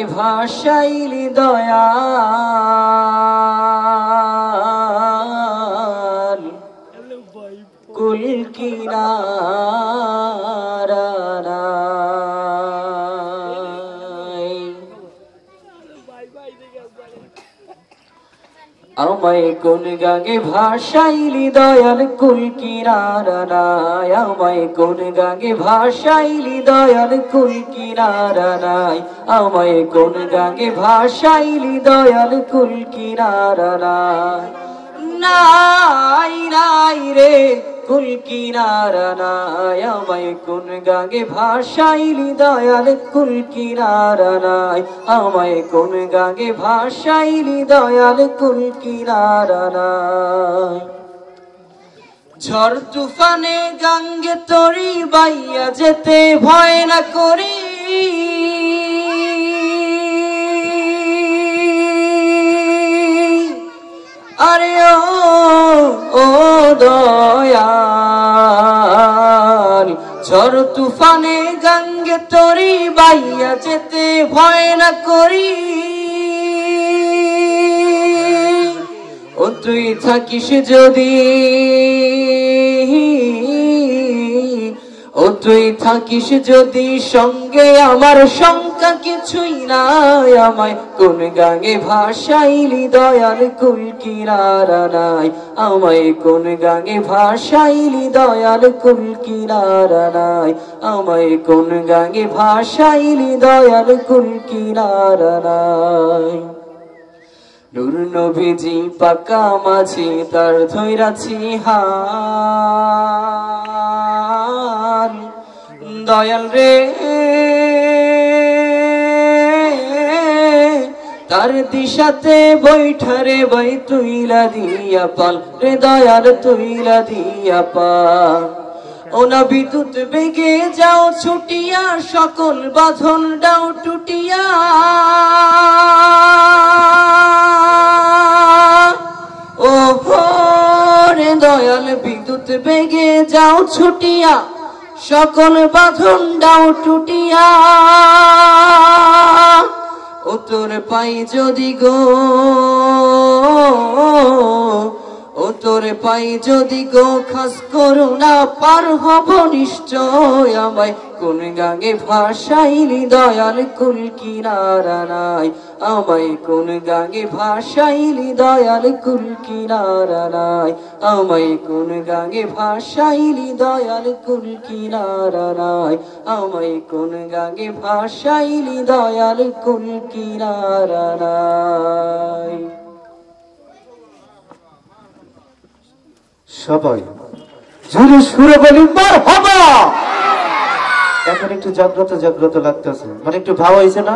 গাঙ্গে ভাসাইলি দয়াল কুল কিনারা আমায় কোন গাঙ্গে ভাসাইলি দয়াল কুল কিনারা নাই আমায় কোন গাঙ্গে ভাসাইলি দয়াল কুল কিনারা নাই আমায় কোন গাঙ্গে ভাসাইলি দয়াল কুল কিনারা নাই নাই নাই রে কুল কিনারা নাই আমায় কোন গাঙ্গে ভাসাইলি দয়াল কুল কিনারা নাই আমায় কোন গাঙ্গে ভাসাইলি দয়াল কুল কিনারা নাই ঝড় তুফানে গাঙ্গে তরি বাইয়া যেতে ভয় না করি আরে ও দয়াল ঝড় তুফানে গাঙ্গে তরি বাইয়া যেতে ভয় না করি ও তুই থাকিস যদি ও তুই থাকিস যদি সঙ্গে আমার শঙ্কা কিছুই নাই আমায় কোন গাঙ্গে ভাসাইলি দয়াল কুল কিনারা নাই আমায় কোন গাঙ্গে ভাসাইলি দয়াল কুল কিনারা নাই আমায় কোন গাঙ্গে ভাসাইলি দয়াল কুল কিনারা নাই নূর নবীজি পাকা মাঝি তার ধৈরাছি হাল দয়াল রে তার দিশাতে বৈঠারে বই তুইলা দিয়া পাল রে দয়াল তুইলা দিয়া পাল ও নবী দুত বেগে যাও ছুটিয়া সকল বাঁধন দাও টুটিয়া ও রে দয়াল বিদ্যুৎ বেগে যাও ছুটিয়া সকল বাঁধন দাও টুটিয়া ও তোর পাই যদি গো ও তোর পাই যদি গো খাস করুণা পার হব নিশ্চয় আমায় কোন গাঙ্গে ভাসাইলি দয়াল কুল কিনারা নাই আমায় কোন গাঙ্গে ভাসাইলি দয়াল কুল কিনারা নাই আমায় কোন গাঙ্গে ভাসাইলি দয়াল কুল কিনারা নাই আমায় কোন গাঙ্গে ভাসাইলি দয়াল কুল কিনারা নাই সবাই জোরে সুরে বলি মারহাবা। এখন একটু জাগ্রত জাগ্রত লাগতেছে, মানে একটু ভাব হয়েছে না?